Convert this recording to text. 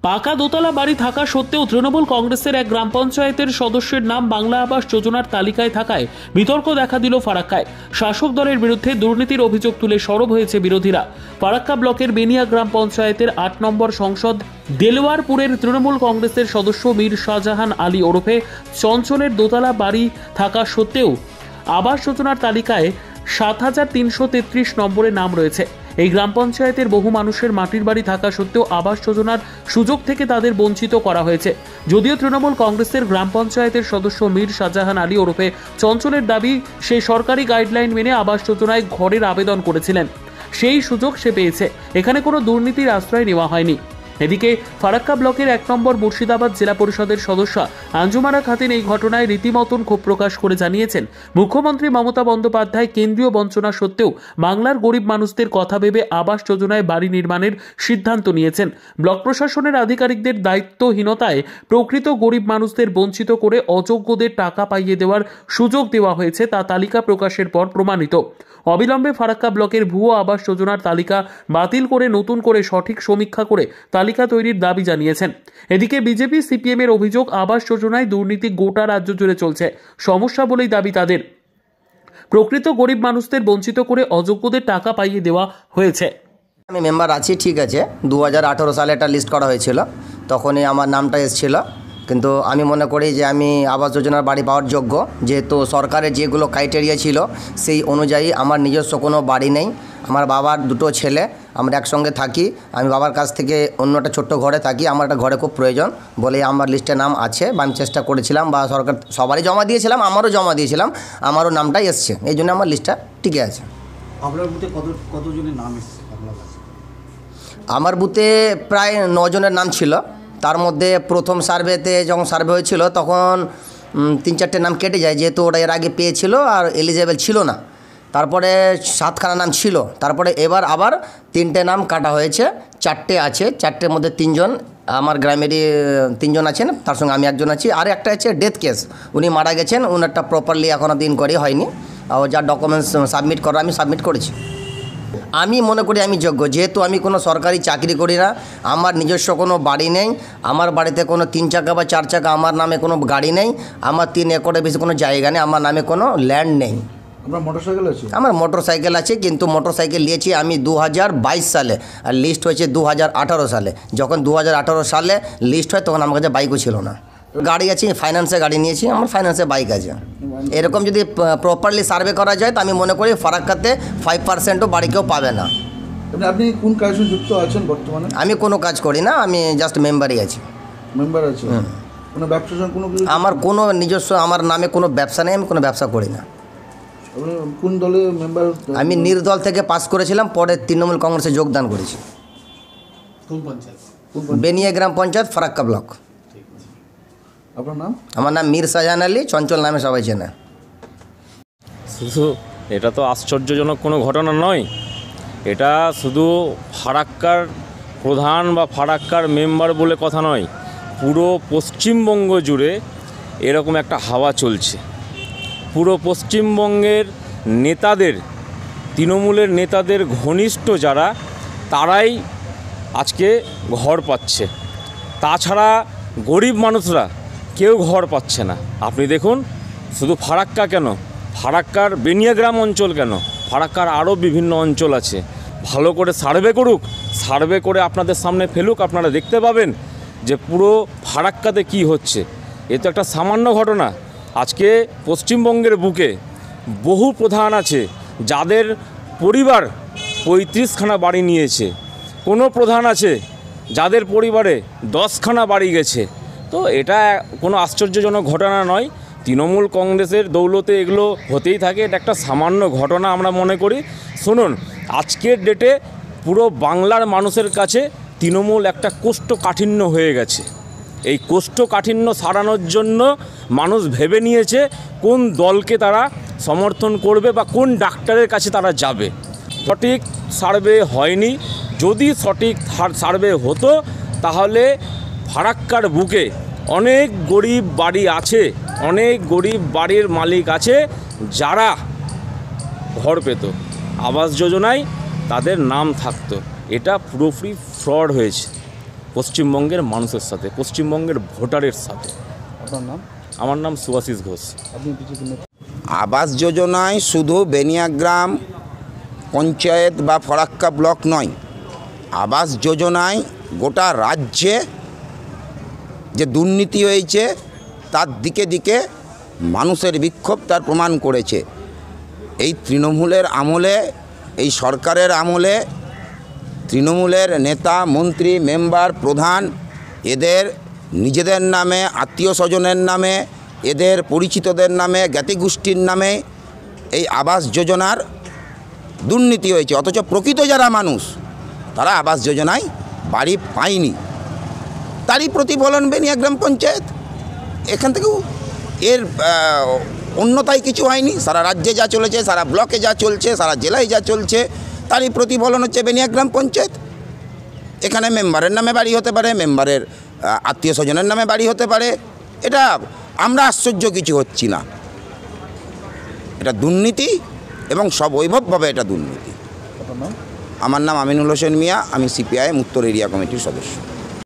পাকা দোতলা বাড়ি থাকা সত্ত্বেও তৃণমূল কংগ্রেসের এক গ্রাম পঞ্চায়েতের সদস্যের নাম বাংলা আবাস যোজনার তালিকায় থাকায় বিতর্ক দেখা দিল ফারাক্কায়। শাসক দলের বিরুদ্ধে দুর্নীতির অভিযোগ তুলে সরব হয়েছে বিরোধীরা। ফারাক্কা ব্লকের বেনিয়া গ্রাম পঞ্চায়েতের ৮ নম্বর সংসদ দেলোয়ারপুরের তৃণমূল কংগ্রেসের সদস্য মীর শাহজাহান আলী ওরফে চঞ্চলের দোতলা বাড়ি থাকা সত্ত্বেও আবাস যোজনার তালিকায় ৭,৩৩৩ নম্বরে নাম রয়েছে। এই গ্রাম পঞ্চায়েতের বহু মানুষের মাটির বাড়ি থাকা সত্ত্বেও আবাস যোজনার সুযোগ থেকে তাদের বঞ্চিত করা হয়েছে। যদিও তৃণমূল কংগ্রেসের গ্রাম পঞ্চায়েতের সদস্য মীর শাহজাহান আলী ওরফে চঞ্চলের দাবি সে সরকারি গাইডলাইন মেনে আবাস যোজনায় ঘরের আবেদন করেছিলেন, সেই সুযোগ সে পেয়েছে, এখানে কোনো দুর্নীতির আশ্রয় নেওয়া হয়নি। এদিকে ফারাক্কা ব্লকের ১ নম্বর মুর্শিদাবাদ জেলা পরিষদের সদস্য আঞ্জুমানা খাতুন এই ঘটনায় রীতিমতন ক্ষোভ প্রকাশ করে জানিয়েছেন, মুখ্যমন্ত্রী মমতা বন্দ্যোপাধ্যায় কেন্দ্রীয় বঞ্চনা সত্ত্বেও বাংলার গরিব মানুষদের কথা ভেবে আবাস যোজনায় বাড়ি নির্মাণের সিদ্ধান্ত নিয়েছেন। ব্লক প্রশাসনের আধিকারিকদের দায়িত্বহীনতায় প্রকৃত গরিব মানুষদের বঞ্চিত করে অযোগ্যদের টাকা পাইয়ে দেওয়ার সুযোগ দেওয়া হয়েছে, তা তালিকা প্রকাশের পর প্রমাণিত। অবিলম্বে ফারাক্কা ব্লকের ভুয়ো আবাস যোজনার তালিকা বাতিল করে নতুন করে সঠিক সমীক্ষা করে তালিকা তৈরির দাবি জানিয়েছেন। এদিকে বিজেপি সিপিএম এর অভিযোগ, আবাস যোজনায় দুর্নীতি গোটা রাজ্য জুড়ে চলছে, সমস্যা বলেই দাবি তাদের। প্রকৃত গরিব মানুষদের বঞ্চিত করে অযোগ্যদের টাকা পাইয়ে দেওয়া হয়েছে। আমি মেম্বার আছি, ঠিক আছে। 2018 সালে একটা লিস্ট করা হয়েছিল, তখনই আমার নামটা এসেছিল। কিন্তু আমি মনে করি যে আমি আবাস যোজনার বাড়ি পাওয়ার যোগ্য, যেহেতু সরকারের যেগুলো ক্রাইটেরিয়া ছিল সেই অনুযায়ী আমার নিজস্ব কোনো বাড়ি নেই। আমার বাবার 2টো ছেলে, আমরা একসঙ্গে থাকি। আমি বাবার কাছ থেকে অন্য একটা ছোট্ট ঘরে থাকি, আমার একটা ঘরে খুব প্রয়োজন বলে আমার লিস্টে নাম আছে। বা আমি চেষ্টা করেছিলাম, বা সরকার সবারই জমা দিয়েছিলাম, আমারও জমা দিয়েছিলাম, আমারও নামটাই এসছে, এই জন্য আমার লিস্টটা টিকে আছে। আপনার বুথে কতজনের নাম এসছে আপনার কাছে? আমার বুথে প্রায় 9 জনের নাম ছিল। তার মধ্যে প্রথম সার্ভেতে যখন সার্ভে হয়েছিল তখন 3-4টে নাম কেটে যায়, যেহেতু ওরা এর আগে পেয়েছিল আর এলিজেবল ছিল না। তারপরে 7খানা নাম ছিল, তারপরে এবার আবার 3টে নাম কাটা হয়েছে, 4টে আছে। 4টের মধ্যে 3 জন আমার গ্রামেরই 3 জন আছেন, তার সঙ্গে আমি একজন আছি। আর একটা আছে ডেথ কেস, উনি মারা গেছেন, ওনারটা প্রপারলি এখনও দিন করে হয়নি। আর যা ডকুমেন্টস সাবমিট করা আমি সাবমিট করেছি। আমি মনে করি আমি যোগ্য, যেহেতু আমি কোনো সরকারি চাকরি করি না, আমার নিজস্ব কোনো বাড়ি নেই, আমার বাড়িতে কোনো 3 চাকা বা 4 চাকা আমার নামে কোনো গাড়ি নেই, আমার 3 একরের বেশি কোনো জায়গা নেই, আমার নামে কোনো ল্যান্ড নেই। আপনার মোটরসাইকেল আছে? আমার মোটরসাইকেল আছে, কিন্তু মোটরসাইকেল নিয়েছি আমি 2022 সালে, আর লিস্ট হয়েছে 2018 সালে। যখন 2018 সালে লিস্ট হয় তখন আমার কাছে বাইকও ছিল না। গাড়ি আছে, ফাইন্যান্সে গাড়ি নিয়েছি, আমার ফাইন্যান্সে বাইক আছে। এরকম যদি প্রপারলি সার্ভে করা যায় তো আমি মনে করি ফারাক্কাতে 5%ও বাড়ি কেউ পাবে না। আপনি কোন কাজে যুক্ত আছেন বর্তমানে? আমি কোনো কাজ করি না, আমি জাস্ট মেম্বারই আছি। মেম্বার আছে? কোনো ব্যবসা কোনো কিছু? আমার কোনো নিজস্ব আমার নামে কোনো ব্যবসা নেই, আমি কোনো ব্যবসা করি না। কোন দলে মেম্বার? আমি নির্দল থেকে পাস করেছিলাম, পরে তৃণমূল কংগ্রেসে যোগদান করেছি। কোন পঞ্চায়েত? বেনিয়া গ্রাম পঞ্চায়েত, ফারাক্কা ব্লক। আপনার নাম? আমার নাম মীর শাহজাহান আলী, চঞ্চল নামে সবাই চেনে। শুধু এটা তো আশ্চর্যজনক কোনো ঘটনা নয়, এটা শুধু ফারাক্কার প্রধান বা ফারাক্কার মেম্বার বলে কথা নয়, পুরো পশ্চিমবঙ্গ জুড়ে এরকম একটা হাওয়া চলছে। পুরো পশ্চিমবঙ্গের নেতাদের, তৃণমূলের নেতাদের ঘনিষ্ঠ যারা, তারাই আজকে ঘর পাচ্ছে, তাছাড়া গরিব মানুষরা কেউ ঘর পাচ্ছে না। আপনি দেখুন, শুধু ফারাক্কা কেন, ফারাক্কার বেনিয়া গ্রাম অঞ্চল কেন, ফারাক্কার আরও বিভিন্ন অঞ্চল আছে। ভালো করে সার্ভে করুক, সার্ভে করে আপনাদের সামনে ফেলুক, আপনারা দেখতে পাবেন যে পুরো ফারাক্কাতে কি হচ্ছে। এ তো একটা সামান্য ঘটনা। আজকে পশ্চিমবঙ্গের বুকে বহু প্রধান আছে যাদের পরিবার 35খানা বাড়ি নিয়েছে, কোনো প্রধান আছে যাদের পরিবারে 10খানা বাড়ি গেছে। তো এটা কোনো আশ্চর্যজনক ঘটনা নয়, তৃণমূল কংগ্রেসের দৌলতে এগুলো হতেই থাকে, এটা একটা সামান্য ঘটনা আমরা মনে করি। শুনুন, আজকের ডেটে পুরো বাংলার মানুষের কাছে তৃণমূল একটা কোষ্ঠকাঠিন্য হয়ে গেছে। এই কোষ্ঠকাঠিন্য সারানোর জন্য মানুষ ভেবে নিয়েছে কোন দলকে তারা সমর্থন করবে বা কোন ডাক্তারের কাছে তারা যাবে। সঠিক সার্ভে হয়নি, যদি সঠিক সার্ভে হতো তাহলে ফারাক্কার বুকে অনেক গরিব বাড়ি আছে, অনেক গরিব বাড়ির মালিক আছে যারা ঘর পেত, আবাস যোজনায় তাদের নাম থাকতো। এটা পুরোপুরি ফ্রড হয়েছে, পশ্চিমবঙ্গের মানুষের সাথে, পশ্চিমবঙ্গের ভোটারের সাথে। আপনার নাম? আমার নাম সুভাষিস ঘোষ। আপনি কিছু আবাস যোজনায় শুধু বেনিয়াগ্রাম পঞ্চায়েত বা ফরাক্কা ব্লক নয়, আবাস যোজনায় গোটা রাজ্যে যে দুর্নীতি হয়েছে তার দিকে দিকে মানুষের বিক্ষোভ তার প্রমাণ করেছে। এই তৃণমূলের আমলে, এই সরকারের আমলে তৃণমূলের নেতা, মন্ত্রী, মেম্বার, প্রধান এদের নিজেদের নামে, আত্মীয় স্বজনের নামে, এদের পরিচিতদের নামে, জ্ঞাতিগোষ্ঠীর নামে এই আবাস যোজনার দুর্নীতি হয়েছে। অথচ প্রকৃত যারা মানুষ তারা আবাস যোজনায় বাড়ি পায়নি। তারই প্রতিফলন বেনিয়াগ্রাম পঞ্চায়েত। এখান থেকেও এর অন্যতায় কিছু হয়নি। সারা রাজ্যে যা চলেছে, সারা ব্লকে যা চলছে, সারা জেলায় যা চলছে, তারই প্রতিফলন হচ্ছে বেনিয়াগ্রাম পঞ্চায়েত। এখানে মেম্বারের নামে বাড়ি হতে পারে, মেম্বারের আত্মীয় স্বজনের নামে বাড়ি হতে পারে। এটা আমরা আশ্চর্য কিছু হচ্ছি না। এটা দুর্নীতি এবং সবৈভবভাবে এটা দুর্নীতি। আমার নাম আমিনুল হোসেন মিয়া, আমি সিপিআইএম উত্তর এরিয়া কমিটির সদস্য।